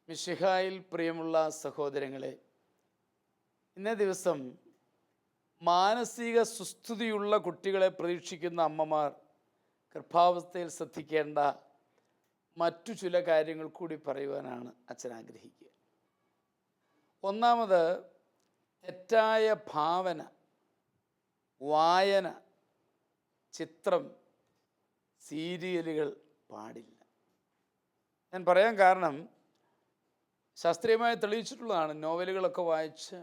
മിശിഹായിൽ പ്രിയമുള്ള സഹോദരങ്ങളെ, ഇന്നേ ദിവസം മാനസിക സുസ്ഥിതിയുള്ള കുട്ടികളെ പ്രതീക്ഷിക്കുന്ന അമ്മമാർ ഗർഭാവസ്ഥയിൽ ശ്രദ്ധിക്കേണ്ട മറ്റു ചില കാര്യങ്ങൾ കൂടി പറയുവാനാണ് അച്ഛൻ ആഗ്രഹിക്കുക. ഒന്നാമത്, തെറ്റായ ഭാവന, വായന, ചിത്രം, സീരിയലുകൾ പാടില്ല. ഞാൻ പറയാൻ കാരണം, ശാസ്ത്രീയമായി തെളിയിച്ചിട്ടുള്ളതാണ്. നോവലുകളൊക്കെ വായിച്ച്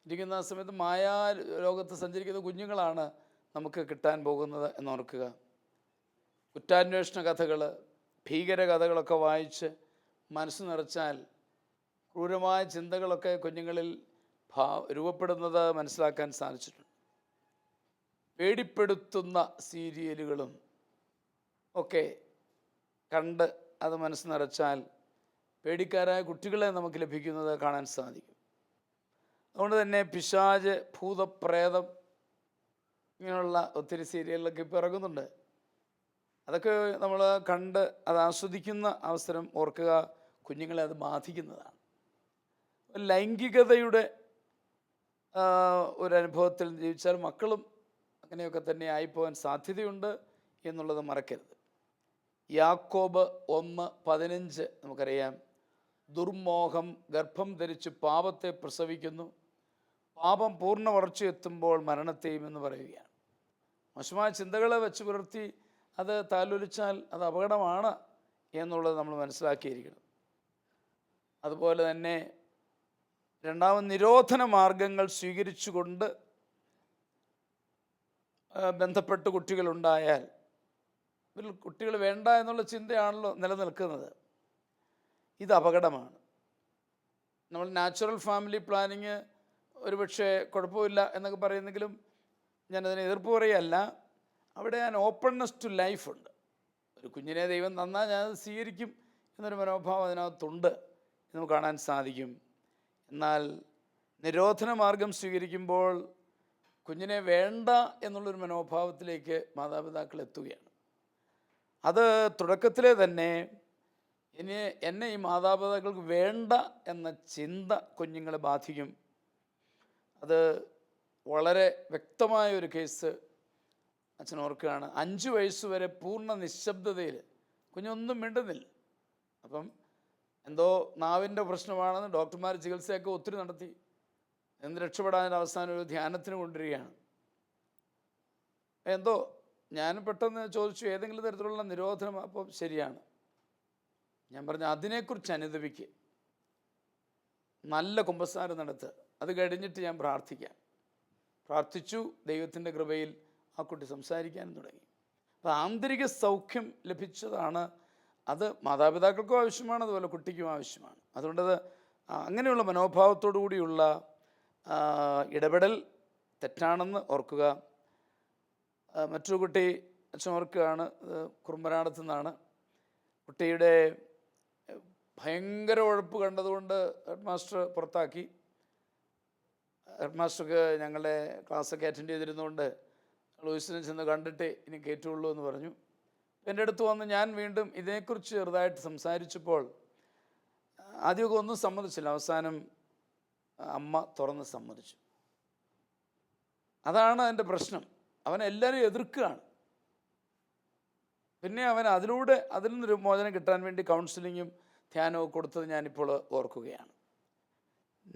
ഇരിക്കുന്ന സമയത്ത് മായാ ലോകത്ത് സഞ്ചരിക്കുന്ന കുഞ്ഞുങ്ങളാണ് നമുക്ക് കിട്ടാൻ പോകുന്നത് എന്നോർക്കുക. കുറ്റാന്വേഷണ കഥകൾ, ഭീകര കഥകളൊക്കെ വായിച്ച് മനസ്സ് നിറച്ചാൽ ക്രൂരമായ ചിന്തകളൊക്കെ കുഞ്ഞുങ്ങളിൽ രൂപപ്പെടുന്നത് മനസ്സിലാക്കാൻ സാധിച്ചിട്ടുണ്ട്. പേടിപ്പെടുത്തുന്ന സീരിയലുകളും ഒക്കെ കണ്ട് അത് മനസ്സ് നിറച്ചാൽ പേടിക്കാരായ കുട്ടികളെ നമുക്ക് ലഭിക്കുന്നത് കാണാൻ സാധിക്കും. അതുകൊണ്ട് തന്നെ പിശാച്, ഭൂതപ്രേതം, ഇങ്ങനെയുള്ള ഒത്തിരി സീരിയലിലൊക്കെ ഇപ്പോൾ ഇറങ്ങുന്നുണ്ട്. അതൊക്കെ നമ്മൾ കണ്ട് അത് ആസ്വദിക്കുന്ന അവസരം ഓർക്കുക, കുഞ്ഞുങ്ങളെ അത് ബാധിക്കുന്നതാണ്. ലൈംഗികതയുടെ ഒരനുഭവത്തിൽ ജീവിച്ചാൽ മക്കളും അങ്ങനെയൊക്കെ തന്നെ ആയിപ്പോകാൻ സാധ്യതയുണ്ട് എന്നുള്ളത് മറക്കരുത്. യാക്കോബ് 1:15 നമുക്കറിയാം, ദുർമോഹം ഗർഭം ധരിച്ച് പാപത്തെ പ്രസവിക്കുന്നു, പാപം പൂർണ്ണ വളർച്ചയെത്തുമ്പോൾ മരണത്തെയും എന്ന് പറയുകയാണ്. മോശമായ ചിന്തകളെ വെച്ച് പുലർത്തി അത് താലോലിച്ചാൽ അത് അപകടമാണ് എന്നുള്ളത് നമ്മൾ മനസ്സിലാക്കിയിരിക്കണം. അതുപോലെ തന്നെ രണ്ടാമത്, നിരോധന മാർഗങ്ങൾ സ്വീകരിച്ചുകൊണ്ട് ബന്ധപ്പെട്ട് കുട്ടികളുണ്ടായാൽ, കുട്ടികൾ വേണ്ട എന്നുള്ള ചിന്തയാണല്ലോ നിലനിൽക്കുന്നത്. ഇത് അപകടമാണ്. നമ്മൾ നാച്ചുറൽ ഫാമിലി പ്ലാനിങ് ഒരുപക്ഷെ കുഴപ്പമില്ല എന്നൊക്കെ പറയുന്നെങ്കിലും ഞാനതിനെ എതിർപ്പ് പറയുകയല്ല. അവിടെ ഞാൻ ഓപ്പൺനെസ് ടു ലൈഫ് ഉണ്ട്. ഒരു കുഞ്ഞിനെ ദൈവം തന്നാൽ ഞാനത് സ്വീകരിക്കും എന്നൊരു മനോഭാവം അതിനകത്തുണ്ട് എന്ന് നമുക്ക് കാണാൻ സാധിക്കും. എന്നാൽ നിരോധന മാർഗം സ്വീകരിക്കുമ്പോൾ കുഞ്ഞിനെ വേണ്ട എന്നുള്ളൊരു മനോഭാവത്തിലേക്ക് മാതാപിതാക്കൾ എത്തുകയാണ്. അത് തുടക്കത്തിലെ തന്നെ എന്നെ ഈ മാതാപിതാക്കൾക്ക് വേണ്ട എന്ന ചിന്ത കുഞ്ഞുങ്ങളെ ബാധിക്കും. അത് വളരെ വ്യക്തമായ ഒരു കേസ് അച്ഛൻ ഓർക്കുകയാണ്. 5 വയസ്സ് വരെ പൂർണ്ണ നിശബ്ദതയിൽ കുഞ്ഞൊന്നും മിണ്ടുന്നില്ല. അപ്പം എന്തോ നാവിൻ്റെ പ്രശ്നമാണെന്ന് ഡോക്ടർമാർ ചികിത്സയൊക്കെ ഒത്തിരി നടത്തി. എന്ന് രക്ഷപ്പെടാൻ അവസാനം ഒരു ധ്യാനത്തിന് കൊണ്ടുവരികയാണ്. എന്തോ ഞാൻ പെട്ടെന്ന് ചോദിച്ചു, ഏതെങ്കിലും തരത്തിലുള്ള നിരോധനം? അപ്പോൾ ശരിയാണ്. ഞാൻ പറഞ്ഞു, അതിനെക്കുറിച്ച് അനുദപിക്ക്, നല്ല കുമ്പസാരം നടത്തുക, അത് കഴിഞ്ഞിട്ട് ഞാൻ പ്രാർത്ഥിക്കാം. പ്രാർത്ഥിച്ചു. ദൈവത്തിൻ്റെ കൃപയിൽ ആ കുട്ടി സംസാരിക്കാനും തുടങ്ങി. അപ്പോൾ ആന്തരിക സൗഖ്യം ലഭിച്ചതാണ്. അത് മാതാപിതാക്കൾക്കും ആവശ്യമാണ്, അതുപോലെ കുട്ടിക്കും ആവശ്യമാണ്. അതുകൊണ്ടത് അങ്ങനെയുള്ള മനോഭാവത്തോടു കൂടിയുള്ള ഇടപെടൽ തെറ്റാണെന്ന് ഓർക്കുക. മറ്റൊരു കുട്ടി അച്ഛൻ ഓർക്കുകയാണ്, കുറുമ്പനാടത്തു നിന്നാണ്. കുട്ടിയുടെ ഭയങ്കര ഉഴപ്പ് കണ്ടതുകൊണ്ട് ഹെഡ് മാസ്റ്റർ പുറത്താക്കി. ഹെഡ് മാസ്റ്റർക്ക് ഞങ്ങളുടെ ക്ലാസ്സൊക്കെ അറ്റൻഡ് ചെയ്തിരുന്നുകൊണ്ട് ലൂയിസിനെ ചെന്ന് കണ്ടിട്ടേ ഇനി കയറ്റുള്ളൂ എന്ന് പറഞ്ഞു. എൻ്റെ അടുത്ത് വന്ന് ഞാൻ വീണ്ടും ഇതിനെക്കുറിച്ച് ചെറുതായിട്ട് സംസാരിച്ചപ്പോൾ ആദ്യമൊക്കെ ഒന്നും സമ്മതിച്ചില്ല. അവസാനം അമ്മ തുറന്ന് സമ്മതിച്ചു. അതാണ് അതിൻ്റെ പ്രശ്നം. അവൻ എല്ലാവരും എതിർക്കുകയാണ്. പിന്നെ അവൻ അതിൽ നിന്നൊരു മോചനം കിട്ടാൻ വേണ്ടി കൗൺസിലിങ്ങും ധ്യാനവും കൊടുത്തത് ഞാനിപ്പോൾ ഓർക്കുകയാണ്.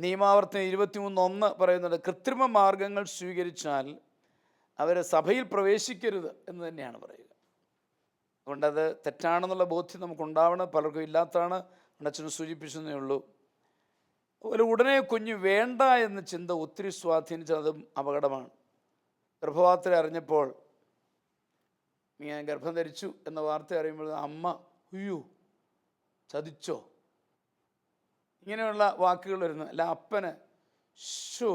നിയമാവർത്തനം 23:1 പറയുന്നുണ്ട്, കൃത്രിമ മാർഗങ്ങൾ സ്വീകരിച്ചാൽ അവർ സഭയിൽ പ്രവേശിക്കരുത് എന്ന് തന്നെയാണ് പറയുക. അതുകൊണ്ടത് തെറ്റാണെന്നുള്ള ബോധ്യം നമുക്കുണ്ടാവണം. പലർക്കും ഇല്ലാത്തതാണ്. അച്ഛന് സൂചിപ്പിച്ചതേ ഉള്ളൂ. അതുപോലെ ഉടനെ കുഞ്ഞ് വേണ്ട എന്ന ചിന്ത ഒത്തിരി സ്വാധീനിച്ചതും അപകടമാണ്. ഗർഭപാത്രം അറിഞ്ഞപ്പോൾ, ഞാൻ ഗർഭം ധരിച്ചു എന്ന വാർത്ത അറിയുമ്പോൾ അമ്മ അയ്യോ ചതിച്ചോ, ഇങ്ങനെയുള്ള വാക്കുകൾ വരുന്നു. അല്ല, അപ്പന് ശോ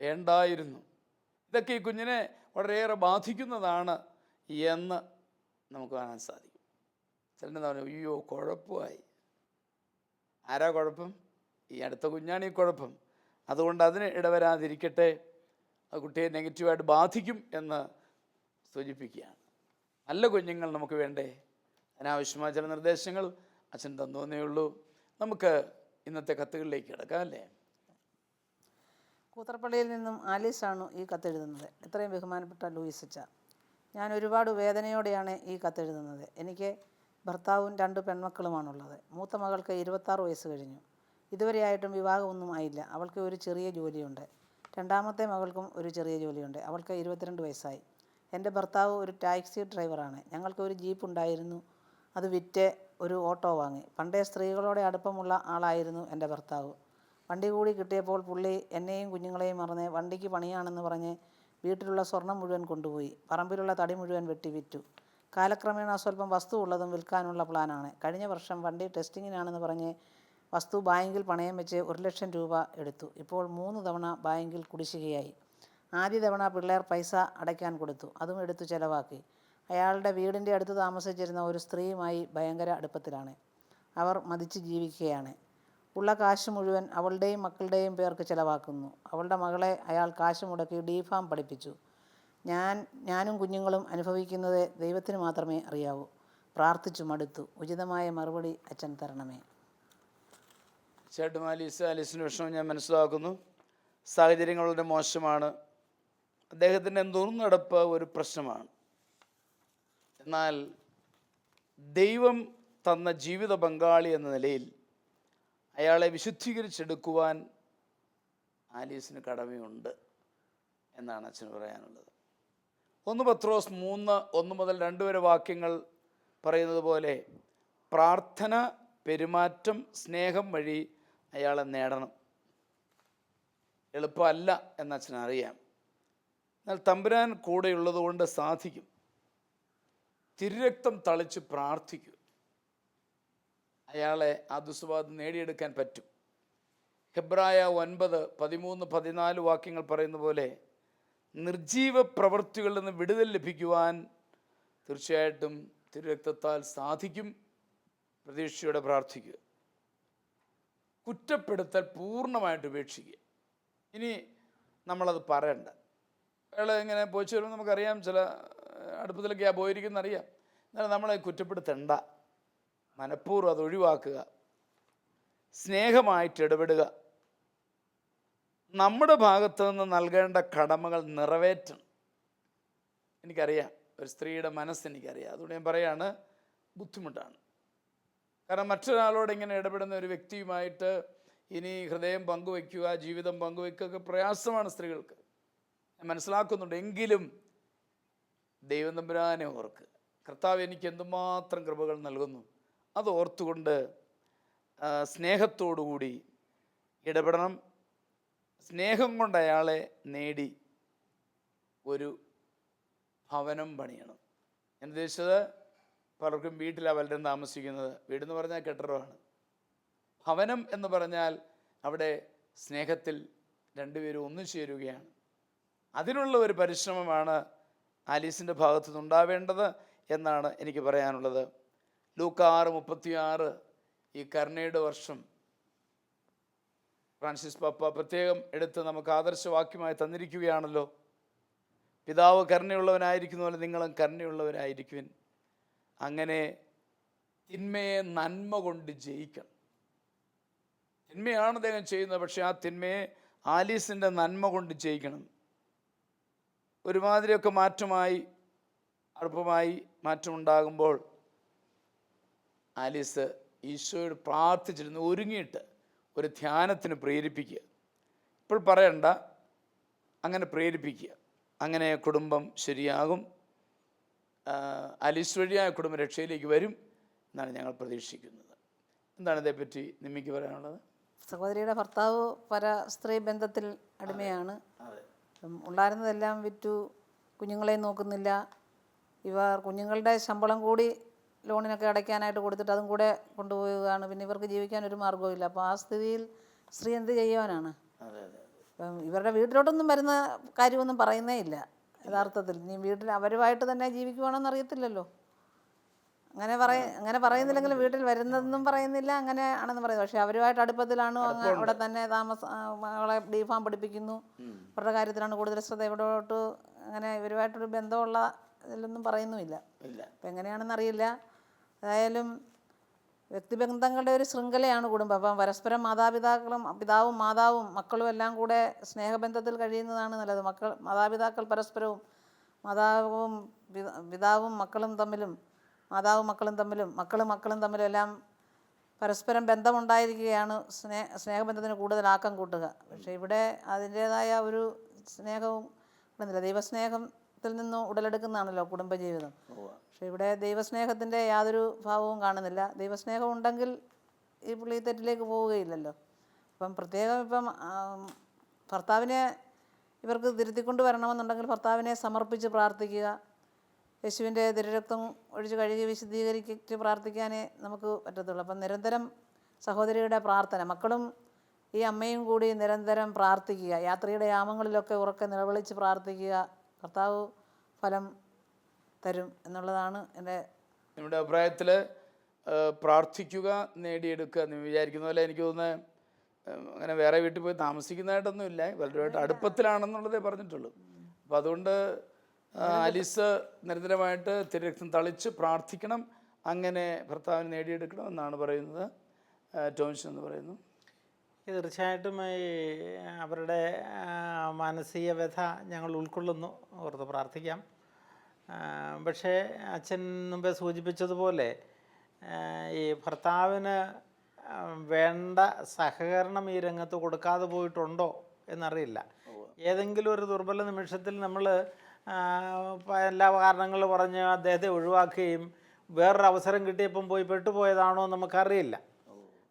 വേണ്ടായിരുന്നു. ഇതൊക്കെ ഈ കുഞ്ഞിനെ വളരെയേറെ ബാധിക്കുന്നതാണ് എന്ന് നമുക്ക് കാണാൻ സാധിക്കും. ചിലൻ്റെ പറഞ്ഞു അയ്യോ കുഴപ്പമായി. ആരാ കുഴപ്പം? ഈ അടുത്ത കുഞ്ഞാണ് ഈ കുഴപ്പം. അതുകൊണ്ട് അതിന് ഇടവരാതിരിക്കട്ടെ, ആ കുട്ടിയെ നെഗറ്റീവായിട്ട് ബാധിക്കും എന്ന് സൂചിപ്പിക്കുകയാണ്. നല്ല കുഞ്ഞുങ്ങൾ നമുക്ക് വേണ്ടേ? അതിനാവശ്യമായ ചില നിർദ്ദേശങ്ങൾ അച്ഛൻ തന്നേ ഉള്ളൂ. നമുക്ക് ഇന്നത്തെ കത്തുകളിലേക്ക് കിടക്കാം അല്ലേ? കൂത്തറപ്പള്ളിയിൽ നിന്നും ആലീസാണ് ഈ കത്തെഴുതുന്നത്. എത്രയും ബഹുമാനപ്പെട്ട ലൂയിസ് അച്ഛ, ഞാൻ ഒരുപാട് വേദനയോടെയാണ് ഈ കത്തെഴുതുന്നത്. എനിക്ക് ഭർത്താവും 2 പെൺമക്കളുമാണുള്ളത്. മൂത്ത മകൾക്ക് 26 വയസ്സ് കഴിഞ്ഞു. ഇതുവരെയായിട്ടും വിവാഹമൊന്നും ആയില്ല. അവൾക്ക് ഒരു ചെറിയ ജോലിയുണ്ട്. രണ്ടാമത്തെ മകൾക്കും ഒരു ചെറിയ ജോലിയുണ്ട്. അവൾക്ക് 22 വയസ്സായി. എൻ്റെ ഭർത്താവ് ഒരു ടാക്സി ഡ്രൈവറാണ്. ഞങ്ങൾക്ക് ഒരു ജീപ്പ് ഉണ്ടായിരുന്നു. അത് വിറ്റ് ഒരു ഓട്ടോ വാങ്ങി. പണ്ടേ സ്ത്രീകളോടെ അടുപ്പമുള്ള ആളായിരുന്നു എൻ്റെ ഭർത്താവ്. വണ്ടി കൂടി കിട്ടിയപ്പോൾ പുള്ളി എന്നെയും കുഞ്ഞുങ്ങളെയും മറന്ന് വണ്ടിക്ക് പണിയാണെന്ന് പറഞ്ഞ് വീട്ടിലുള്ള സ്വർണം മുഴുവൻ കൊണ്ടുപോയി. പറമ്പിലുള്ള തടി മുഴുവൻ വെട്ടി വിറ്റു. കാലക്രമേണ സ്വല്പം വസ്തു ഉള്ളതും വിൽക്കാനുള്ള പ്ലാനാണ്. കഴിഞ്ഞ വർഷം വണ്ടി ടെസ്റ്റിങ്ങിനാണെന്ന് പറഞ്ഞ് വസ്തു ബാങ്കിൽ പണയം വെച്ച് 1 ലക്ഷം രൂപ എടുത്തു. ഇപ്പോൾ 3 തവണ ബാങ്കിൽ കുടിശ്ശികയായി. ആദ്യ തവണ പിള്ളേർ പൈസ അടയ്ക്കാൻ കൊടുത്തു. അതും എടുത്തു ചെലവാക്കി. അയാളുടെ വീടിൻ്റെ അടുത്ത് താമസിച്ചിരുന്ന ഒരു സ്ത്രീയുമായി ഭയങ്കര അടുപ്പത്തിലാണ്. അവർ മതിച്ച് ജീവിക്കുകയാണ്. ഉള്ള കാശ് മുഴുവൻ അവളുടെയും മക്കളുടെയും പേർക്ക് ചിലവാക്കുന്നു. അവളുടെ മകളെ അയാൾ കാശ് മുടക്കി DPharm പഠിപ്പിച്ചു. ഞാനും കുഞ്ഞുങ്ങളും അനുഭവിക്കുന്നത് ദൈവത്തിന് മാത്രമേ അറിയാവൂ. പ്രാർത്ഥിച്ചു മടുത്തു. ഉചിതമായ മറുപടി അച്ഛൻ തരണമേ. ചേട്ടൻ ആലീസിൻ്റെ വിഷമം ഞാൻ മനസ്സിലാക്കുന്നു. സാഹചര്യങ്ങൾ വളരെ മോശമാണ്. അദ്ദേഹത്തിൻ്റെ നടപ്പ് ഒരു പ്രശ്നമാണ്. എന്നാൽ ദൈവം തന്ന ജീവിത പങ്കാളി എന്ന നിലയിൽ അയാളെ വിശുദ്ധീകരിച്ചെടുക്കുവാൻ ആലീസിന് കടമയുണ്ട് എന്നാണ് അച്ഛന് പറയാനുള്ളത്. 1 പത്രോസ് 3, 1 മുതൽ 2 വരെ വാക്യങ്ങൾ പറയുന്നത് പോലെ പ്രാർത്ഥന, പെരുമാറ്റം, സ്നേഹം വഴി അയാളെ നേടണം. എളുപ്പമല്ല എന്ന് അച്ഛനറിയാം. എന്നാൽ തമ്പുരാൻ കൂടെയുള്ളത് കൊണ്ട് സാധിക്കും. തിരുരക്തം തളിച്ച് പ്രാർത്ഥിക്കൂ. അയാളെ ആ ദുസ്വാദം നേടിയെടുക്കാൻ പറ്റും. ഹെബ്രായ 9, 13, 14 വാക്യങ്ങൾ പറയുന്ന പോലെ നിർജീവ പ്രവൃത്തികളിൽ നിന്ന് വിടുതൽ ലഭിക്കുവാൻ തീർച്ചയായിട്ടും തിരുരക്തത്താൽ സാധിക്കും. പ്രതീക്ഷയോടെ പ്രാർത്ഥിക്കുക. കുറ്റപ്പെടുത്തൽ പൂർണ്ണമായിട്ട് ഉപേക്ഷിക്കുക. ഇനി നമ്മളത് പറയണ്ട. അയാൾ ഇങ്ങനെ പോയിച്ചു വരുമ്പോൾ നമുക്കറിയാം, ചില അടുപ്പത്തിലൊക്കെയാണ് പോയിരിക്കുന്ന അറിയാം. എന്നാലും നമ്മളെ കുറ്റപ്പെടുത്തണ്ട. മനഃപൂർവ്വം അത് ഒഴിവാക്കുക. സ്നേഹമായിട്ട് ഇടപെടുക. നമ്മുടെ ഭാഗത്തു നിന്ന് നൽകേണ്ട കടമകൾ നിറവേറ്റണം. എനിക്കറിയാം, ഒരു സ്ത്രീയുടെ മനസ്സെനിക്കറിയാം. അതുകൊണ്ട് ഞാൻ പറയാണ്, ബുദ്ധിമുട്ടാണ്. കാരണം മറ്റൊരാളോട് ഇങ്ങനെ ഇടപെടുന്ന ഒരു വ്യക്തിയുമായിട്ട് ഇനി ഹൃദയം പങ്കുവയ്ക്കുക, ജീവിതം പങ്കുവയ്ക്കുക പ്രയാസമാണ് സ്ത്രീകൾക്ക്. ഞാൻ മനസ്സിലാക്കുന്നുണ്ട്. എങ്കിലും ദൈവം തമ്പുരാനെ ഓർക്കുക. കർത്താവ് എനിക്ക് എന്തുമാത്രം കൃപകൾ നൽകുന്നു, അത് ഓർത്തുകൊണ്ട് സ്നേഹത്തോടുകൂടി ഇടപെടണം. സ്നേഹം കൊണ്ട് അയാളെ നേടി ഒരു ഭവനം പണിയണം. ഞാൻ ഉദ്ദേശിച്ചത്, പലർക്കും വീട്ടിലാണ് പലരും താമസിക്കുന്നത്. വീടെന്ന് പറഞ്ഞാൽ കെട്ടിടമാണ്. ഭവനം എന്ന് പറഞ്ഞാൽ അവിടെ സ്നേഹത്തിൽ രണ്ടുപേരും ഒന്നു ചേരുകയാണ്. അതിനുള്ള ഒരു പരിശ്രമമാണ് ആലീസിൻ്റെ ഭാഗത്തു നിന്നുണ്ടാവേണ്ടത് എന്നാണ് എനിക്ക് പറയാനുള്ളത്. ലൂക്ക 6:36 ഈ കരുണയുടെ വർഷം ഫ്രാൻസിസ് പാപ്പ പ്രത്യേകം എടുത്ത് നമുക്ക് ആദർശവാക്യമായി തന്നിരിക്കുകയാണല്ലോ. പിതാവ് കരുണയുള്ളവനായിരിക്കുന്ന പോലെ നിങ്ങളും കരുണയുള്ളവരായിരിക്കുവിൻ. അങ്ങനെ തിന്മയെ നന്മ കൊണ്ട് ജയിക്കണം. തിന്മയാണ് അദ്ദേഹം ചെയ്യുന്നത്, പക്ഷെ ആ തിന്മയെ ആലീസിൻ്റെ നന്മ കൊണ്ട് ജയിക്കണം. ഒരുമാതിരിയൊക്കെ മാറ്റമായി, അടുപ്പമായി മാറ്റമുണ്ടാകുമ്പോൾ ആലീസ് ഈശോയോട് പ്രാർത്ഥിച്ചിരുന്ന് ഒരുങ്ങിയിട്ട് ഒരു ധ്യാനത്തിന് പ്രേരിപ്പിക്കുക. ഇപ്പോൾ പറയണ്ട, അങ്ങനെ പ്രേരിപ്പിക്കുക. അങ്ങനെ കുടുംബം ശരിയാകും. ആലീസ് വഴിയായ കുടുംബം രക്ഷയിലേക്ക് വരും എന്നാണ് ഞങ്ങൾ പ്രതീക്ഷിക്കുന്നത്. എന്താണ് ഇതേപ്പറ്റി നിമ്മിക്ക് പറയാനുള്ളത്? സഹോദരിയുടെ ഭർത്താവ് സ്ത്രീ ബന്ധത്തിൽ അടിമയാണ്. ഉണ്ടായിരുന്നതെല്ലാം വിറ്റു. കുഞ്ഞുങ്ങളെ നോക്കുന്നില്ല. ഇവർ കുഞ്ഞുങ്ങളുടെ ശമ്പളം കൂടി ലോണിനൊക്കെ അടയ്ക്കാനായിട്ട് കൊടുത്തിട്ട് അതും കൂടെ കൊണ്ടുപോവുകയാണ്. പിന്നെ ഇവർക്ക് ജീവിക്കാൻ ഒരു മാർഗ്ഗവും ഇല്ല. അപ്പോൾ ആ സ്ഥിതിയിൽ സ്ത്രീ എന്ത് ചെയ്യുവാനാണ്? ഇപ്പം ഇവരുടെ വീട്ടിലോട്ടൊന്നും വരുന്ന കാര്യമൊന്നും പറയുന്നേ ഇല്ല യഥാർത്ഥത്തിൽ. നീ വീട്ടിൽ അവരുമായിട്ട് തന്നെ ജീവിക്കുവാണെന്ന് അറിയത്തില്ലല്ലോ. അങ്ങനെ പറയുന്നില്ലെങ്കിലും വീട്ടിൽ വരുന്നതെന്നും പറയുന്നില്ല, അങ്ങനെ ആണെന്ന് പറയുന്നത്. പക്ഷെ അവരുമായിട്ട് അടുപ്പത്തിലാണ്. അവിടെ തന്നെ മകളെ DPharm പഠിപ്പിക്കുന്നു. അവരുടെ കാര്യത്തിലാണ് കൂടുതൽ ശ്രദ്ധ. ഇവിടോട്ട് അങ്ങനെ ഇവരുമായിട്ടൊരു ബന്ധമുള്ള ഇതിലൊന്നും പറയുന്നുമില്ല. അപ്പം എങ്ങനെയാണെന്ന് അറിയില്ല. ഏതായാലും വ്യക്തിബന്ധങ്ങളുടെ ഒരു ശൃംഖലയാണ് കുടുംബം. അപ്പം പരസ്പരം പിതാവും മാതാവും മക്കളും എല്ലാം കൂടെ സ്നേഹബന്ധത്തിൽ കഴിയുന്നതാണ് നല്ലത്. മാതാപിതാക്കൾ പരസ്പരവും പിതാവും മക്കളും തമ്മിലും മാതാവും മക്കളും തമ്മിലും മക്കളും തമ്മിലും എല്ലാം പരസ്പരം ബന്ധമുണ്ടായിരിക്കുകയാണ് സ്നേഹബന്ധത്തിന് കൂടുതൽ ആക്കം കൂട്ടുക. പക്ഷേ ഇവിടെ അതിൻ്റേതായ ഒരു സ്നേഹവും ഇടുന്നില്ല. ദൈവസ്നേഹത്തിൽ നിന്നും ഉടലെടുക്കുന്നതാണല്ലോ കുടുംബജീവിതം. പക്ഷേ ഇവിടെ ദൈവസ്നേഹത്തിൻ്റെ യാതൊരു ഭാവവും കാണുന്നില്ല. ദൈവസ്നേഹം ഉണ്ടെങ്കിൽ ഈ പുള്ളി തെറ്റിലേക്ക് പോവുകയില്ലല്ലോ. അപ്പം പ്രത്യേകം ഭർത്താവിനെ ഇവർക്ക് തിരുത്തിക്കൊണ്ട് വരണമെന്നുണ്ടെങ്കിൽ ഭർത്താവിനെ സമർപ്പിച്ച് പ്രാർത്ഥിക്കുക. യേശുവിൻ്റെ തിരുരക്തം ഒഴിച്ച് കഴുകി വിശുദ്ധീകരിച്ച് പ്രാർത്ഥിക്കാനേ നമുക്ക് പറ്റത്തുള്ളൂ. അപ്പം നിരന്തരം സഹോദരിയുടെ പ്രാർത്ഥന, മക്കളും ഈ അമ്മയും കൂടി നിരന്തരം പ്രാർത്ഥിക്കുക. യാത്രയുടെ യാമങ്ങളിലൊക്കെ ഉറക്കെ നിലവിളിച്ച് പ്രാർത്ഥിക്കുക. കർത്താവ് ഫലം തരും എന്നുള്ളതാണ് നമ്മുടെ അഭിപ്രായത്തിൽ. പ്രാർത്ഥിക്കുക, നേടിയെടുക്കുക എന്ന് വിചാരിക്കുന്ന പോലെ എനിക്ക് തോന്നുന്നത് അങ്ങനെ വേറെ വീട്ടിൽ പോയി താമസിക്കുന്നതായിട്ടൊന്നുമില്ല, വലുതായിട്ട് അടുപ്പത്തിലാണെന്നുള്ളതേ പറഞ്ഞിട്ടുള്ളൂ. അപ്പം അതുകൊണ്ട് ആലീസ് നിരന്തരമായിട്ട് തിരുരക്തം തളിച്ച് പ്രാർത്ഥിക്കണം, അങ്ങനെ ഭർത്താവിനെ നേടിയെടുക്കണം എന്നാണ് പറയുന്നത്. ടോമിഷൻ എന്ന് പറയുന്നു. തീർച്ചയായിട്ടും അവരുടെ മാനസിക വ്യഥ ഞങ്ങൾ ഉൾക്കൊള്ളുന്നു, ഓർത്ത് പ്രാർത്ഥിക്കാം. പക്ഷേ അച്ഛൻ മുമ്പേ സൂചിപ്പിച്ചതുപോലെ ഈ ഭർത്താവിന് വേണ്ട സഹകരണം ഈ രംഗത്ത് കൊടുക്കാതെ പോയിട്ടുണ്ടോ എന്നറിയില്ല. ഏതെങ്കിലും ഒരു ദുർബല നിമിഷത്തിൽ നമ്മൾ എല്ലാ കാരണങ്ങൾ പറഞ്ഞ് അദ്ദേഹത്തെ ഒഴിവാക്കുകയും വേറൊരു അവസരം കിട്ടിയപ്പം പോയി പെട്ടുപോയതാണോ നമുക്കറിയില്ല.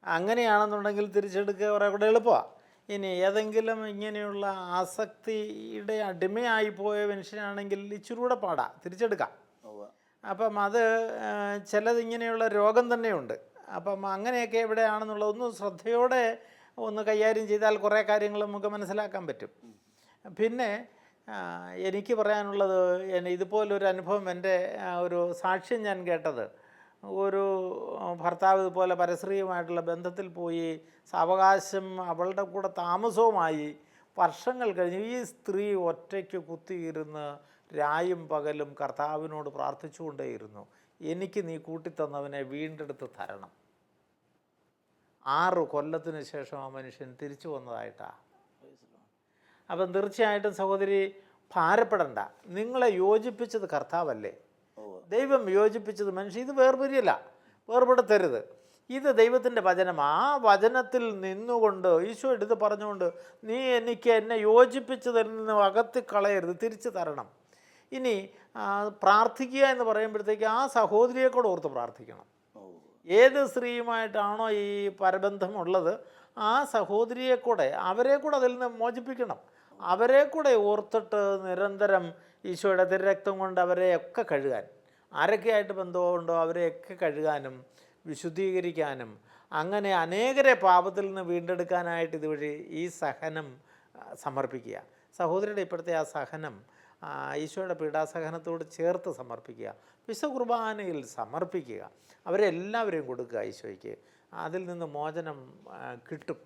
അങ്ങനെയാണെന്നുണ്ടെങ്കിൽ തിരിച്ചെടുക്കുക കുറേ കൂടെ എളുപ്പമാണ്. ഇനി ഏതെങ്കിലും ഇങ്ങനെയുള്ള ആസക്തിയുടെ അടിമയായി പോയ മനുഷ്യനാണെങ്കിൽ ഇച്ചിരി കൂടെ പാടാം, തിരിച്ചെടുക്കാം. അപ്പം അത് ചിലതിങ്ങനെയുള്ള രോഗം തന്നെയുണ്ട്. അപ്പം അങ്ങനെയൊക്കെ എവിടെയാണെന്നുള്ളത് ഒന്ന് ശ്രദ്ധയോടെ ഒന്ന് കൈകാര്യം ചെയ്താൽ കുറേ കാര്യങ്ങൾ നമുക്ക് മനസ്സിലാക്കാൻ പറ്റും. പിന്നെ എനിക്ക് പറയാനുള്ളത്, ഇതുപോലൊരു അനുഭവം, എൻ്റെ ഒരു സാക്ഷ്യം ഞാൻ കേട്ടത്, ഒരു ഭർത്താവ് ഇതുപോലെ പരസ്ത്രീയുമായിട്ടുള്ള ബന്ധത്തിൽ പോയി സാവകാശം അവളുടെ കൂടെ താമസവുമായി വർഷങ്ങൾ കഴിഞ്ഞ് ഈ സ്ത്രീ ഒറ്റയ്ക്ക് കുത്തിയിരുന്ന് രായും പകലും കർത്താവിനോട് പ്രാർത്ഥിച്ചുകൊണ്ടേയിരുന്നു, എനിക്ക് നീ കൂട്ടിത്തന്നവനെ വീണ്ടെടുത്ത് തരണം. 6 കൊല്ലത്തിന് ശേഷം ആ മനുഷ്യൻ തിരിച്ചു വന്നതായിട്ടാണ്. അപ്പം തീർച്ചയായിട്ടും സഹോദരി ഭാരപ്പെടണ്ട. നിങ്ങളെ യോജിപ്പിച്ചത് കർത്താവല്ലേ, ദൈവം യോജിപ്പിച്ചത് മനുഷ്യൻ. ഇത് വേർപെടുത്തരുത്. ഇത് ദൈവത്തിൻ്റെ വചനം. ആ വചനത്തിൽ നിന്നുകൊണ്ട് ഈശോ എടുത്ത് പറഞ്ഞുകൊണ്ട്, നീ എന്നെ യോജിപ്പിച്ചതിൽ നിന്ന് അകത്തി കളയരുത്, തിരിച്ചു തരണം. ഇനി പ്രാർത്ഥിക്കുക എന്ന് പറയുമ്പോഴത്തേക്ക് ആ സഹോദരിയെ കൂടെ ഓർത്ത് പ്രാർത്ഥിക്കണം. ഏത് സ്ത്രീയുമായിട്ടാണോ ഈ പരബന്ധമുള്ളത് ആ സഹോദരിയെ കൂടെ, അവരെ കൂടെ അതിൽ നിന്ന് മോചിപ്പിക്കണം. അവരെ കൂടെ ഓർത്തിട്ട് നിരന്തരം ഈശോയുടെ തിരുരക്തം കൊണ്ട് അവരെയൊക്കെ കഴുകാൻ, ആരൊക്കെയായിട്ട് ബന്ധമുണ്ടോ അവരെയൊക്കെ കഴുകാനും വിശുദ്ധീകരിക്കാനും അങ്ങനെ അനേകരെ പാപത്തിൽ നിന്ന് വീണ്ടെടുക്കാനായിട്ട് ഇതുവഴി ഈ സഹനം സമർപ്പിക്കുക. സഹോദരിയുടെ ഇപ്പോഴത്തെ ആ സഹനം ഈശോയുടെ പീഡാസഹനത്തോട് ചേർത്ത് സമർപ്പിക്കുക, വിശുദ്ധ കുർബാനയിൽ സമർപ്പിക്കുക, അവരെല്ലാവരെയും കൊടുക്കുക ഈശോയ്ക്ക്. അതിൽ നിന്ന് മോചനം കിട്ടും.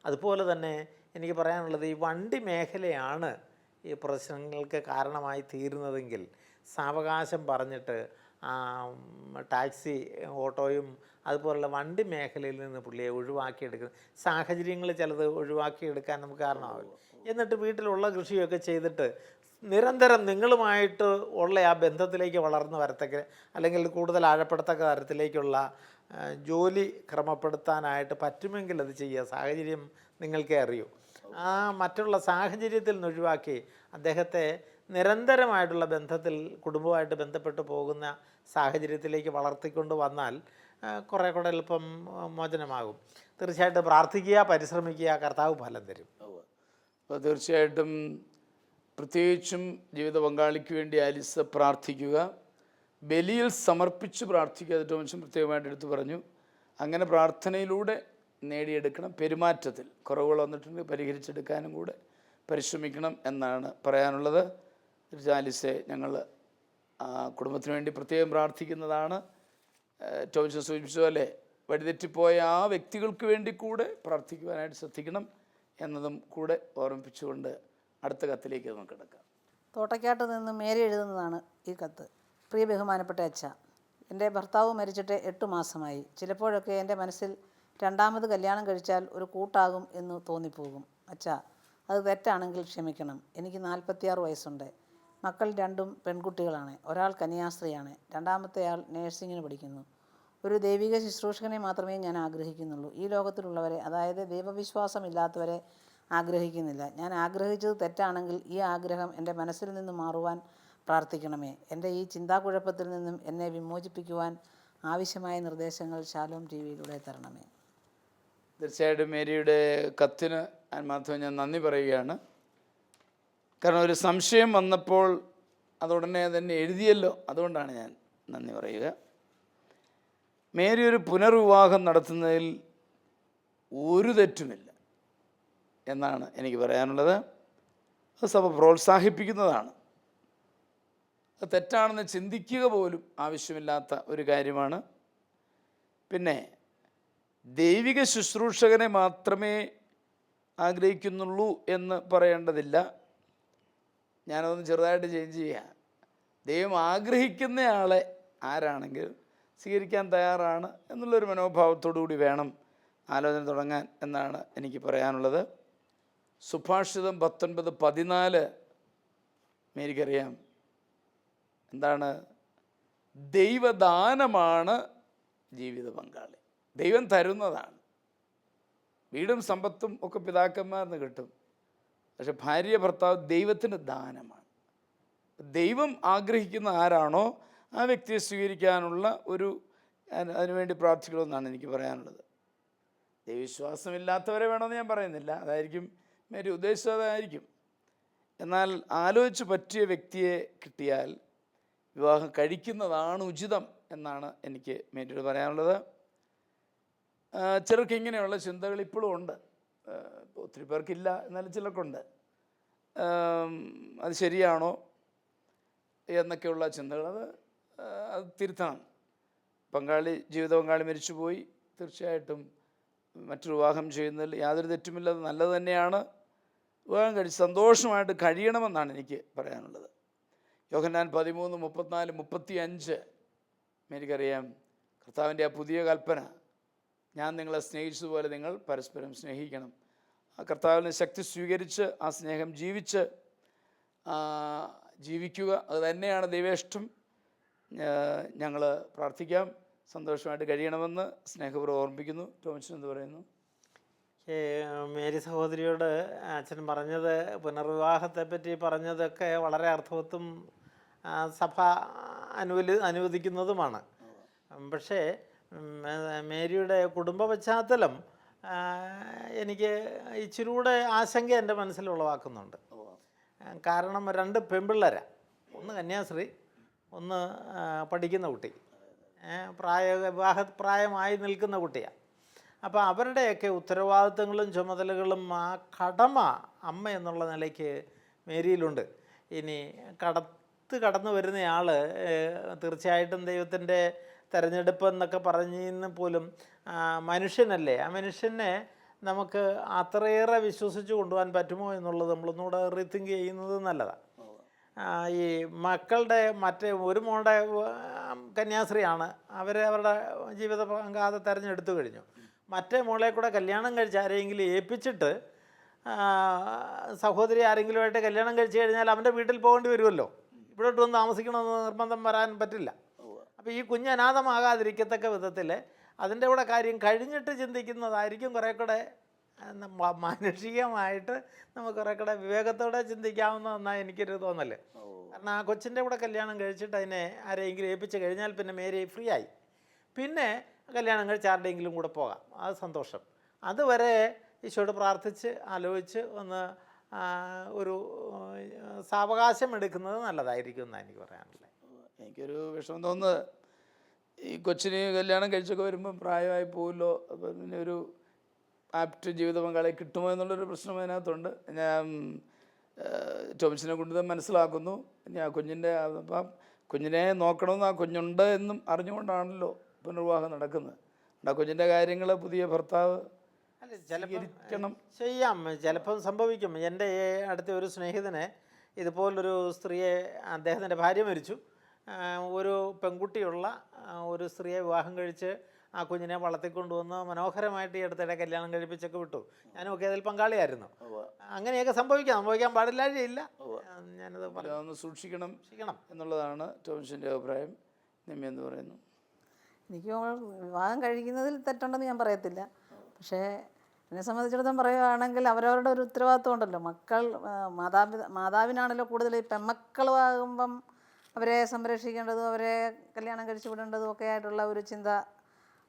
അതുപോലെ തന്നെ എനിക്ക് പറയാനുള്ളത്, ഈ വണ്ടി മേഖലയാണ് ഈ പ്രശ്നങ്ങൾക്ക് കാരണമായി തീരുന്നതെങ്കിൽ സാവകാശം പറഞ്ഞിട്ട് ടാക്സി ഓട്ടോയും അതുപോലുള്ള വണ്ടി മേഖലയിൽ നിന്ന് പുള്ളിയെ ഒഴിവാക്കിയെടുക്കുന്ന സാഹചര്യങ്ങൾ ചിലത് ഒഴിവാക്കിയെടുക്കാൻ നമുക്ക് കാരണമാവില്ല. എന്നിട്ട് വീട്ടിലുള്ള കൃഷിയൊക്കെ ചെയ്തിട്ട് നിരന്തരം നിങ്ങളുമായിട്ട് ഉള്ള ആ ബന്ധത്തിലേക്ക് വളർന്നു വരത്തക്ക, അല്ലെങ്കിൽ കൂടുതൽ ആഴപ്പെടുത്തക്ക തരത്തിലേക്കുള്ള ജോലി ക്രമപ്പെടുത്താനായിട്ട് പറ്റുമെങ്കിൽ അത് ചെയ്യുക. സാഹചര്യം നിങ്ങൾക്കേ അറിയൂ. ആ മറ്റുള്ള സാഹചര്യത്തിൽ നിന്ന് ഒഴിവാക്കി അദ്ദേഹത്തെ നിരന്തരമായിട്ടുള്ള ബന്ധത്തിൽ കുടുംബമായിട്ട് ബന്ധപ്പെട്ട് പോകുന്ന സാഹചര്യത്തിലേക്ക് വളർത്തിക്കൊണ്ട് വന്നാൽ കുറേ കൂടെ എളുപ്പം മോചനമാകും. തീർച്ചയായിട്ടും പ്രാർത്ഥിക്കുക, പരിശ്രമിക്കുക, കർത്താവ് ഫലം തരും. അപ്പോൾ തീർച്ചയായിട്ടും പ്രത്യേകിച്ചും ജീവിത പങ്കാളിക്ക് വേണ്ടി ആലിസ് പ്രാർത്ഥിക്കുക, ബലിയിൽ സമർപ്പിച്ച് പ്രാർത്ഥിക്കുക. അത് ടോമിഷൻ പ്രത്യേകമായിട്ട് എടുത്തു പറഞ്ഞു. അങ്ങനെ പ്രാർത്ഥനയിലൂടെ നേടിയെടുക്കണം. പെരുമാറ്റത്തിൽ കുറവുകൾ വന്നിട്ടുണ്ടെങ്കിൽ പരിഹരിച്ചെടുക്കാനും കൂടെ പരിശ്രമിക്കണം എന്നാണ് പറയാനുള്ളത്. ആലിസെ ഞങ്ങൾ കുടുംബത്തിന് വേണ്ടി പ്രത്യേകം പ്രാർത്ഥിക്കുന്നതാണ്. ടോമിഷൻ സൂചിപ്പിച്ചതുപോലെ വഴിതെറ്റിപ്പോയ ആ വ്യക്തികൾക്ക് വേണ്ടി കൂടെ പ്രാർത്ഥിക്കുവാനായിട്ട് ശ്രദ്ധിക്കണം എന്നതും കൂടെ ഓർമ്മിപ്പിച്ചുകൊണ്ട് അടുത്ത കത്തിലേക്ക് നമുക്ക് കിടക്കാം. തോട്ടയ്ക്കാട്ട് നിന്ന് മേരി എഴുതുന്നതാണ് ഈ കത്ത്. പ്രിയ ബഹുമാനപ്പെട്ട അച്ഛ, എൻ്റെ ഭർത്താവ് മരിച്ചിട്ട് 8 മാസമായി. ചിലപ്പോഴൊക്കെ എൻ്റെ മനസ്സിൽ രണ്ടാമത് കല്യാണം കഴിച്ചാൽ ഒരു കൂട്ടാകും എന്ന് തോന്നിപ്പോകും. അച്ഛാ, അത് തെറ്റാണെങ്കിൽ ക്ഷമിക്കണം. എനിക്ക് 46 വയസ്സുണ്ട്. മക്കൾ 2 പെൺകുട്ടികളാണ്. ഒരാൾ കന്യാസ്ത്രീയാണ്, രണ്ടാമത്തെ ആൾ നേഴ്സിങ്ങിന് പഠിക്കുന്നു. ഒരു ദൈവിക ശുശ്രൂഷകനെ മാത്രമേ ഞാൻ ആഗ്രഹിക്കുന്നുള്ളൂ. ഈ ലോകത്തിലുള്ളവരെ, അതായത് ദൈവവിശ്വാസമില്ലാത്തവരെ ആഗ്രഹിക്കുന്നില്ല. ഞാൻ ആഗ്രഹിച്ചത് തെറ്റാണെങ്കിൽ ഈ ആഗ്രഹം എൻ്റെ മനസ്സിൽ നിന്ന് മാറുവാൻ പ്രാർത്ഥിക്കണമേ. എൻ്റെ ഈ ചിന്താക്കുഴപ്പത്തിൽ നിന്നും എന്നെ വിമോചിപ്പിക്കുവാൻ ആവശ്യമായ നിർദ്ദേശങ്ങൾ ശാലോം TV-യിലൂടെ തരണമേ. തീർച്ചയായിട്ടും മേരിയുടെ കത്തിന് ആത്മാർത്ഥമായി ഞാൻ നന്ദി പറയുകയാണ്. കാരണം ഒരു സംശയം വന്നപ്പോൾ അതുടനെ തന്നെ എഴുതിയല്ലോ, അതുകൊണ്ടാണ് ഞാൻ നന്ദി പറയുക. മേരി ഒരു പുനർവിവാഹം നടത്തുന്നതിൽ ഒരു തെറ്റുമില്ല എന്നാണ് എനിക്ക് പറയാനുള്ളത്. അത് സഭ പ്രോത്സാഹിപ്പിക്കുന്നതാണ്. അത് തെറ്റാണെന്ന് ചിന്തിക്കുക പോലും ആവശ്യമില്ലാത്ത ഒരു കാര്യമാണ്. പിന്നെ ദൈവിക ശുശ്രൂഷകനെ മാത്രമേ ആഗ്രഹിക്കുന്നുള്ളൂ എന്ന് പറയേണ്ടതില്ല. ഞാനതൊന്ന് ചെറുതായിട്ട് ചേഞ്ച് ചെയ്യാം. ദൈവം ആഗ്രഹിക്കുന്നയാളെ ആരാണെങ്കിലും സ്വീകരിക്കാൻ തയ്യാറാണ് എന്നുള്ളൊരു മനോഭാവത്തോടു കൂടി വേണം ആലോചന തുടങ്ങാൻ എന്നാണ് എനിക്ക് പറയാനുള്ളത്. സുഭാഷിതം 19:14 മേരിക്കറിയാം. എന്താണ്? ദൈവദാനമാണ് ജീവിത പങ്കാളി. ദൈവം തരുന്നതാണ്. വീടും സമ്പത്തും ഒക്കെ പിതാക്കന്മാർന്ന് കിട്ടും. പക്ഷെ ഭാര്യ ഭർത്താവ് ദൈവത്തിൻ്റെ ദാനമാണ്. ദൈവം ആഗ്രഹിക്കുന്ന ആരാണോ ആ വ്യക്തിയെ സ്വീകരിക്കാനുള്ള അതിനുവേണ്ടി പ്രാർത്ഥിക്കണമെന്നാണ് എനിക്ക് പറയാനുള്ളത്. ദൈവവിശ്വാസമില്ലാത്തവരെ വേണമെന്ന് ഞാൻ പറയുന്നില്ല, അതായിരിക്കും മേരി ഉദ്ദേശിച്ചതായിരിക്കും. എന്നാൽ ആലോചിച്ച് പറ്റിയ വ്യക്തിയെ കിട്ടിയാൽ വിവാഹം കഴിക്കുന്നതാണ് ഉചിതം എന്നാണ് എനിക്ക് മേരിയോട് പറയാനുള്ളത്. ചിലർക്ക് ഇങ്ങനെയുള്ള ചിന്തകൾ ഇപ്പോഴും ഉണ്ട്. ഒത്തിരി പേർക്കില്ല, എന്നാലും ചിലർക്കുണ്ട്. അത് ശരിയാണോ എന്നൊക്കെയുള്ള ചിന്തകൾ, അത് തിരുത്തണം. ജീവിത പങ്കാളി മരിച്ചുപോയി, തീർച്ചയായിട്ടും മറ്റൊരു വിവാഹം ചെയ്യുന്നതിൽ യാതൊരു തെറ്റുമില്ല, അത് നല്ലത് തന്നെയാണ്. വിവാഹം കഴിച്ച് സന്തോഷമായിട്ട് കഴിയണമെന്നാണ് എനിക്ക് പറയാനുള്ളത്. യോഹന്നാൻ 13:34-35 എനിക്കറിയാം. കർത്താവിൻ്റെ ആ പുതിയ കൽപ്പന, ഞാൻ നിങ്ങളെ സ്നേഹിച്ചതുപോലെ നിങ്ങൾ പരസ്പരം സ്നേഹിക്കണം. ആ കർത്താവിന് ശക്തി സ്വീകരിച്ച് ആ സ്നേഹം ജീവിക്കുക, അത് തന്നെയാണ് ദൈവേഷ്ടം. ഞങ്ങൾ പ്രാർത്ഥിക്കാം, സന്തോഷമായിട്ട് കഴിയണമെന്ന് സ്നേഹപൂർവ്വം ഓർമ്മിപ്പിക്കുന്നു. ടോമിച്ചൻ എന്ത് പറയുന്നു? മേരി സഹോദരിയോട് അച്ഛൻ പറഞ്ഞത്, പുനർവിവാഹത്തെപ്പറ്റി പറഞ്ഞതൊക്കെ വളരെ അർത്ഥവത്തും സഭ അനുവദിക്കുന്നതുമാണ്. പക്ഷേ മേരിയുടെ കുടുംബ പശ്ചാത്തലം എനിക്ക് ഇച്ചിരി കൂടെ ആശങ്ക എൻ്റെ മനസ്സിൽ ഉളവാക്കുന്നുണ്ട്. കാരണം 2 പെൺപിള്ളേരാണ്. ഒന്ന് കന്യാസ്ത്രീ, ഒന്ന് പഠിക്കുന്ന കുട്ടി, വിവാഹപ്രായമായി നിൽക്കുന്ന കുട്ടിയാണ്. അപ്പോൾ അവരുടെയൊക്കെ ഉത്തരവാദിത്തങ്ങളും ചുമതലകളും ആ കടമ അമ്മ എന്നുള്ള നിലയ്ക്ക് മേരിയിലുണ്ട്. ഇനി കടന്നു വരുന്നയാൾ തീർച്ചയായിട്ടും ദൈവത്തിൻ്റെ തെരഞ്ഞെടുപ്പ് എന്നൊക്കെ പറഞ്ഞിന്ന് പോലും മനുഷ്യനല്ലേ. ആ മനുഷ്യനെ നമുക്ക് അത്രയേറെ വിശ്വസിച്ച് കൊണ്ടുപോകാൻ പറ്റുമോ എന്നുള്ളത് നമ്മളൊന്നുകൂടെ റീതിങ്ക് ചെയ്യുന്നത് നല്ലതാണ്. ഈ മക്കളുടെ ഒരു മോളുടെ കന്യാസ്ത്രീയാണ്, അവരുടെ ജീവിത പങ്കാതെ തിരഞ്ഞെടുത്തു കഴിഞ്ഞു. മറ്റേ മോളെ കൂടെ കല്യാണം കഴിച്ച് ആരെങ്കിലും ഏൽപ്പിച്ചിട്ട് സഹോദരി ആരെങ്കിലുമായിട്ട് കല്യാണം കഴിച്ച് കഴിഞ്ഞാൽ അവൻ്റെ വീട്ടിൽ പോകേണ്ടി വരുമല്ലോ. ഇവിടോട്ട് വന്ന് താമസിക്കണമെന്ന് നിർബന്ധം വരാൻ പറ്റില്ല. അപ്പോൾ ഈ കുഞ്ഞ് അനാഥമാകാതിരിക്കത്തക്ക വിധത്തിൽ അതിൻ്റെ കൂടെ കാര്യം കഴിഞ്ഞിട്ട് ചിന്തിക്കുന്നതായിരിക്കും കുറേ കൂടെ മാനുഷികമായിട്ട് നമുക്ക് കുറേ കൂടെ വിവേകത്തോടെ ചിന്തിക്കാവുന്നതെന്നാണ് എനിക്കൊരു തോന്നൽ. കാരണം ആ കൊച്ചിൻ്റെ കൂടെ കല്യാണം കഴിച്ചിട്ട് അതിനെ ആരെങ്കിലും ഏൽപ്പിച്ച് കഴിഞ്ഞാൽ പിന്നെ മേരി ഫ്രീ ആയി, പിന്നെ കല്യാണം കഴിച്ച് ആരുടെയെങ്കിലും കൂടെ പോകാം, അത് സന്തോഷം. അതുവരെ ഈശോയോട് പ്രാർത്ഥിച്ച് ആലോചിച്ച് ഒന്ന് ഒരു സാവകാശം എടുക്കുന്നത് നല്ലതായിരിക്കും എന്നാണ് എനിക്ക് പറയാനുള്ളത്. എനിക്കൊരു വിഷമം തോന്നുന്നത്, ഈ കൊച്ചിന് കല്യാണം കഴിച്ചൊക്കെ വരുമ്പം പ്രായമായി പോകുമല്ലോ, അപ്പം പിന്നെ ഒരു ആപ്റ്റ് ജീവിത പങ്കാളി കിട്ടുമോ എന്നുള്ളൊരു പ്രശ്നം അതിനകത്തുണ്ട്. ഞാൻ ടോമിച്ചിനെ കൊണ്ട് മനസ്സിലാക്കുന്നു. ഇനി ആ കുഞ്ഞിൻ്റെ അപ്പം കുഞ്ഞിനെ നോക്കണമെന്ന് ആ കുഞ്ഞുണ്ട് എന്നും അറിഞ്ഞുകൊണ്ടാണല്ലോ പുനർവിവാഹം നടക്കുന്നത്. ആ കുഞ്ഞിൻ്റെ കാര്യങ്ങൾ പുതിയ ഭർത്താവ് ചെയ്യാം, ചിലപ്പം സംഭവിക്കും. എൻ്റെ അടുത്ത ഒരു സ്നേഹിതനെ ഇതുപോലൊരു സ്ത്രീയെ, അദ്ദേഹത്തിൻ്റെ ഭാര്യ മരിച്ചു, ഒരു പെൺകുട്ടിയുള്ള ഒരു സ്ത്രീയെ വിവാഹം കഴിച്ച് ആ കുഞ്ഞിനെ വളർത്തിക്കൊണ്ടുവന്ന് മനോഹരമായിട്ട് ഈ അടുത്തിടെ കല്യാണം കഴിപ്പിച്ചൊക്കെ വിട്ടു. ഞാനുമൊക്കെ അതിൽ പങ്കാളിയായിരുന്നു. അങ്ങനെയൊക്കെ സംഭവിക്കാൻ പാടില്ലാഴില്ല. ഞാനത് ഒന്ന് സൂക്ഷിക്കണം എന്നുള്ളതാണ് ടോമിച്ചിൻ്റെ അഭിപ്രായം. നിമ്മി എന്ന് പറയുന്നു. എനിക്ക് വിവാഹം കഴിക്കുന്നതിൽ തെറ്റുണ്ടെന്ന് ഞാൻ പറയത്തില്ല. പക്ഷേ എന്നെ സംബന്ധിച്ചിടത്തോളം പറയുകയാണെങ്കിൽ അവരവരുടെ ഒരു ഉത്തരവാദിത്വം ഉണ്ടല്ലോ. മക്കൾ മാതാവിനാണല്ലോ കൂടുതൽ. പെൺമക്കളാകുമ്പം അവരെ സംരക്ഷിക്കേണ്ടതും അവരെ കല്യാണം കഴിച്ചു വിടേണ്ടതും ഒക്കെ ആയിട്ടുള്ള ഒരു ചിന്ത.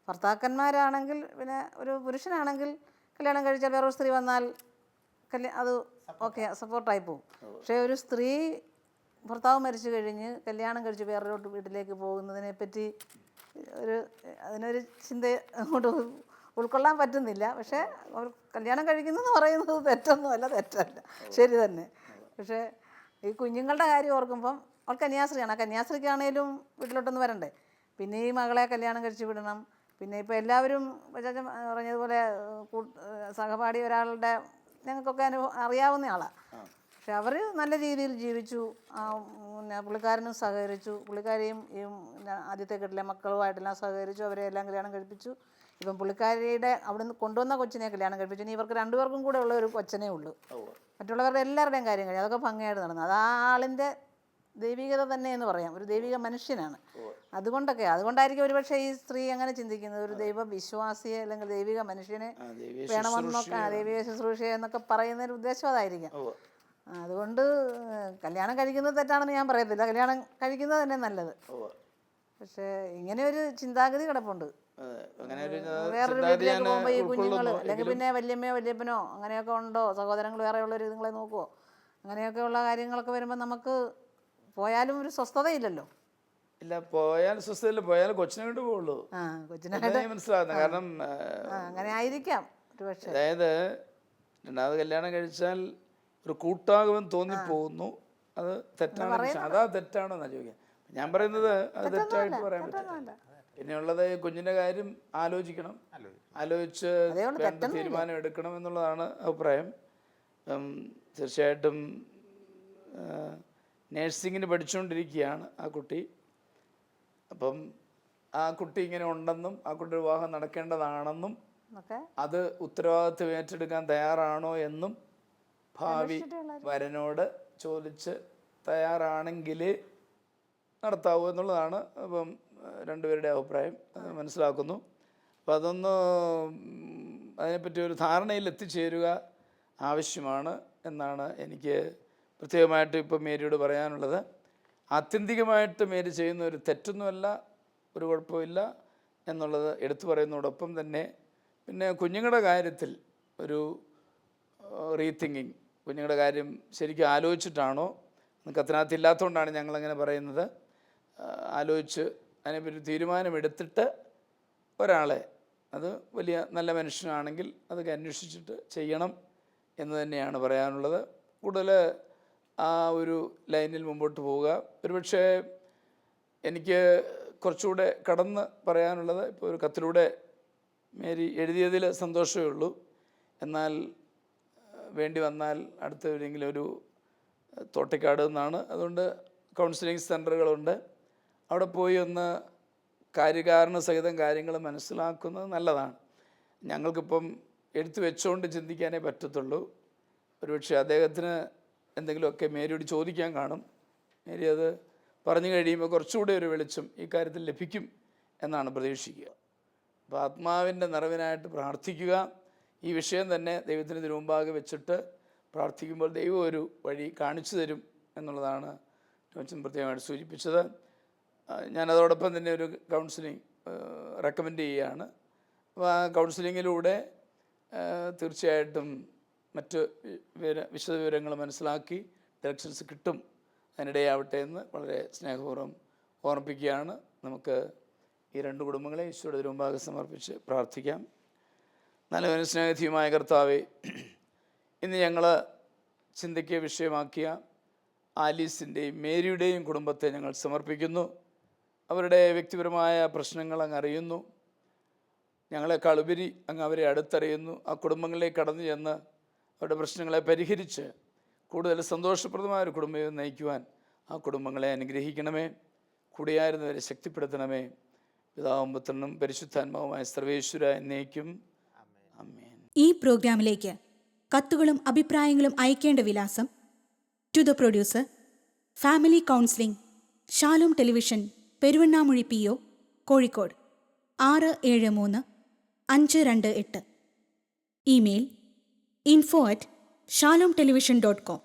ഭർത്താക്കന്മാരാണെങ്കിൽ പിന്നെ ഒരു പുരുഷനാണെങ്കിൽ കല്യാണം കഴിച്ചാൽ വേറൊരു സ്ത്രീ വന്നാൽ അത് ഓക്കെ സപ്പോർട്ടായി പോകും. പക്ഷേ ഒരു സ്ത്രീ ഭർത്താവ് മരിച്ചു കഴിഞ്ഞ് കല്യാണം കഴിച്ച് വേറൊരു വീട്ടിലേക്ക് പോകുന്നതിനെപ്പറ്റി അതിനൊരു ചിന്ത അങ്ങോട്ട് ഉൾക്കൊള്ളാൻ പറ്റുന്നില്ല. പക്ഷേ അവർ കല്യാണം കഴിക്കുന്നതെന്ന് പറയുന്നത് തെറ്റൊന്നുമല്ല, തെറ്റല്ല, ശരി തന്നെ. പക്ഷേ ഈ കുഞ്ഞുങ്ങളുടെ കാര്യം ഓർക്കുമ്പം അവൾ കന്യാസ്ത്രീയാണ്. ആ കന്യാസ്ത്രീക്കാണേലും വീട്ടിലോട്ടൊന്ന് വരണ്ടേ. പിന്നെ ഈ മകളെ കല്യാണം കഴിച്ച് വിടണം. പിന്നെ ഇപ്പോൾ എല്ലാവരും പറഞ്ഞതുപോലെ സഹപാഠി ഒരാളുടെ ഞങ്ങൾക്കൊക്കെ അറിയാവുന്ന ആളാണ്. പക്ഷെ അവർ നല്ല രീതിയിൽ ജീവിച്ചു. പിന്നെ പുള്ളിക്കാരനും സഹകരിച്ചു. പുള്ളിക്കാരിയും ഈ ആദ്യത്തെ കെട്ടിലെ മക്കളുമായിട്ടെല്ലാം സഹകരിച്ചു. അവരെ എല്ലാം കല്യാണം കഴിപ്പിച്ചു. ഇപ്പം പുള്ളിക്കാരിയുടെ അവിടുന്ന് കൊണ്ടുവന്ന കൊച്ചിനെ കല്യാണം കഴിപ്പിച്ചു. ഇനി ഇവർക്ക് രണ്ടുപേർക്കും കൂടെ ഉള്ള ഒരു കൊച്ചനേ ഉള്ളൂ. മറ്റുള്ളവരുടെ എല്ലാവരുടെയും കാര്യം കഴിഞ്ഞു. അതൊക്കെ ഭംഗിയായിട്ട് നടന്നു. അത് ആ ആളിൻ്റെ ദൈവികത തന്നെ എന്ന് പറയാം. ഒരു ദൈവിക മനുഷ്യനാണ്. അതുകൊണ്ടായിരിക്കും ഒരുപക്ഷെ ഈ സ്ത്രീ അങ്ങനെ ചിന്തിക്കുന്നത്. ഒരു ദൈവ വിശ്വാസിയെ അല്ലെങ്കിൽ ദൈവിക മനുഷ്യനെ വേണമെന്നൊക്കെ, ദൈവിക ശുശ്രൂഷ എന്നൊക്കെ പറയുന്നൊരു ഉദ്ദേശം അതായിരിക്കാം. അതുകൊണ്ട് കല്യാണം കഴിക്കുന്നത് തെറ്റാണെന്ന് ഞാൻ പറയത്തില്ല. കല്യാണം കഴിക്കുന്നത് തന്നെ നല്ലത്. പക്ഷേ ഇങ്ങനെ ഒരു ചിന്താഗതി കിടപ്പുണ്ട്. വേറൊരു വീട്ടിലേക്ക് പോകുമ്പോൾ ഈ കുഞ്ഞുങ്ങൾ അല്ലെങ്കിൽ പിന്നെ വല്യമ്മയോ വല്യപ്പനോ അങ്ങനെയൊക്കെ ഉണ്ടോ, സഹോദരങ്ങൾ വേറെയുള്ളവർ ഇതുങ്ങളെ നോക്കുമോ, അങ്ങനെയൊക്കെയുള്ള കാര്യങ്ങളൊക്കെ വരുമ്പോൾ നമുക്ക് പോയാലും ഒരു സ്വസ്ഥതയില്ലല്ലോ. ഇല്ല, പോയാൽ സ്വസ്ഥതയില്ല, പോയാൽ കൊച്ചിനെ കൊണ്ട് പോകുള്ളൂ. കൊച്ചിനായിട്ട് മനസ്സിലാകുന്നത്. കാരണം അങ്ങനെ ആയിരിക്കാം ഒരു പക്ഷേ. അതായത് രണ്ടാമത് കല്യാണം കഴിച്ചാൽ ഒരു കൂട്ടാകുമെന്ന് തോന്നിപ്പോകുന്നു. അത് തെറ്റാണ്. അതാ തെറ്റാണോ എന്നാ ചോദിക്കാം. ഞാൻ പറയുന്നത് അത് തെറ്റായിട്ട് പറയാൻ പറ്റില്ല. പിന്നെയുള്ളത് കുഞ്ഞിൻ്റെ കാര്യം ആലോചിക്കണം. ആലോചിച്ച് തീരുമാനം എടുക്കണം എന്നുള്ളതാണ് അഭിപ്രായം. തീർച്ചയായിട്ടും നേഴ്സിങ്ങിന് പഠിച്ചുകൊണ്ടിരിക്കുകയാണ് ആ കുട്ടി. അപ്പം ആ കുട്ടി ഇങ്ങനെ ഉണ്ടെന്നും ആ കുട്ടി വിവാഹം നടക്കേണ്ടതാണെന്നും അത് ഉത്തരവാദിത്വം ഏറ്റെടുക്കാൻ തയ്യാറാണോ എന്നും ഭാവി വരനോട് ചോദിച്ച് തയ്യാറാണെങ്കിൽ നടത്താവൂ എന്നുള്ളതാണ് അപ്പം രണ്ടുപേരുടെ അഭിപ്രായം. മനസ്സിലാക്കുന്നു. അപ്പം അതൊന്ന് അതിനെപ്പറ്റി ഒരു ധാരണയിൽ എത്തിച്ചേരുക ആവശ്യമാണ് എന്നാണ് എനിക്ക് പ്രത്യേകമായിട്ട് ഇപ്പം മേരിയോട് പറയാനുള്ളത്. ആത്യന്തികമായിട്ട് മേരി ചെയ്യുന്ന ഒരു തെറ്റൊന്നുമല്ല, ഒരു കുഴപ്പമില്ല എന്നുള്ളത് എടുത്തു പറയുന്നതോടൊപ്പം തന്നെ പിന്നെ കുഞ്ഞുങ്ങളുടെ കാര്യത്തിൽ ഒരു റീതിങ്കിങ്, കുഞ്ഞുങ്ങളുടെ കാര്യം ശരിക്കും ആലോചിച്ചിട്ടാണോ, നമുക്ക് അതിനകത്ത് ഇല്ലാത്തതുകൊണ്ടാണ് ഞങ്ങളങ്ങനെ പറയുന്നത്. ആലോചിച്ച് അതിനെപ്പറ്റി തീരുമാനമെടുത്തിട്ട് ഒരാളെ, അത് വലിയ നല്ല മനുഷ്യനാണെങ്കിൽ അതൊക്കെ അന്വേഷിച്ചിട്ട് ചെയ്യണം എന്ന് തന്നെയാണ് പറയാനുള്ളത്. കൂടുതൽ ആ ഒരു ലൈനിൽ മുമ്പോട്ട് പോവുക. ഒരുപക്ഷെ എനിക്ക് കുറച്ചുകൂടെ കടന്ന് പറയാനുള്ളത്, ഇപ്പോൾ ഒരു കത്തിലൂടെ മേരി എഴുതിയതിൽ സന്തോഷമേ ഉള്ളൂ. എന്നാൽ വേണ്ടി വന്നാൽ അടുത്ത എവിടെയെങ്കിലും ഒരു തോട്ടക്കാട് നിന്നാണ്, അതുകൊണ്ട് കൗൺസിലിംഗ് സെൻ്ററുകളുണ്ട്, അവിടെ പോയി ഒന്ന് കാര്യകാരണ സഹിതം കാര്യങ്ങൾ മനസ്സിലാക്കുന്നത് നല്ലതാണ്. ഞങ്ങൾക്കിപ്പം എഴുത്ത് വെച്ചുകൊണ്ട് ചിന്തിക്കാനേ പറ്റത്തുള്ളൂ. ഒരുപക്ഷെ അദ്ദേഹത്തിന് എന്തെങ്കിലുമൊക്കെ മേരിയോട് ചോദിക്കാൻ കാണും. മേരി അത് പറഞ്ഞു കഴിയുമ്പോൾ കുറച്ചുകൂടെ ഒരു വെളിച്ചം ഈ കാര്യത്തിൽ ലഭിക്കും എന്നാണ് പ്രതീക്ഷിക്കുക. അപ്പോൾ ആത്മാവിൻ്റെ നിറവിനായിട്ട് പ്രാർത്ഥിക്കുക. ഈ വിഷയം തന്നെ ദൈവത്തിന് തിരുമുമ്പാകെ വെച്ചിട്ട് പ്രാർത്ഥിക്കുമ്പോൾ ദൈവം ഒരു വഴി കാണിച്ചു തരും എന്നുള്ളതാണ് ടോമിച്ചൻ പ്രത്യേകമായിട്ട് സൂചിപ്പിച്ചത്. ഞാനതോടൊപ്പം തന്നെ ഒരു കൗൺസിലിംഗ് റെക്കമെൻഡ് ചെയ്യുകയാണ്. അപ്പോൾ ആ കൗൺസിലിങ്ങിലൂടെ തീർച്ചയായിട്ടും മറ്റ് വിശദവിവരങ്ങൾ മനസ്സിലാക്കി ഡയറക്ഷൻസ് കിട്ടും, അതിനിടയാവട്ടെ എന്ന് വളരെ സ്നേഹപൂർവ്വം ഓർമ്മിപ്പിക്കുകയാണ്. നമുക്ക് ഈ രണ്ട് കുടുംബങ്ങളെ ഈശോയുടെ തിരുമുമ്പാകെ സമർപ്പിച്ച് പ്രാർത്ഥിക്കാം. നല്ലവനും സ്നേഹധീയമായ കർത്താവേ, ഇന്ന് ഞങ്ങൾ ചിന്തയ്ക്ക് വിഷയമാക്കിയ ആലീസിൻ്റെയും മേരിയുടെയും കുടുംബത്തെ ഞങ്ങൾ സമർപ്പിക്കുന്നു. അവരുടെ വ്യക്തിപരമായ പ്രശ്നങ്ങൾ അങ്ങ് അറിയുന്നു. ഞങ്ങളെക്കാൾ ഉപരി അങ്ങ് അവരെ അടുത്തറിയുന്നു. ആ കുടുംബങ്ങളിലേക്ക് കടന്നു ചെന്ന് അവരുടെ പ്രശ്നങ്ങളെ പരിഹരിച്ച് കൂടുതൽ സന്തോഷപ്രദമായ ഒരു കുടുംബം നയിക്കുവാൻ ആ കുടുംബങ്ങളെ അനുഗ്രഹിക്കണമേ. കൂടെയായിരുന്നവരെ ശക്തിപ്പെടുത്തണമേ. പിതാവും പുത്രനും പരിശുദ്ധാത്മാവുമായ സർവേശ്വര എന്നേക്കും ആമേൻ. ഈ പ്രോഗ്രാമിലേക്ക് കത്തുകളും അഭിപ്രായങ്ങളും അയക്കേണ്ട വിലാസം: to the producer, family counselling, Shalom television, Peruvannamuzhi PO, Kozhikode 673528. Email info@shalomtelevision.com.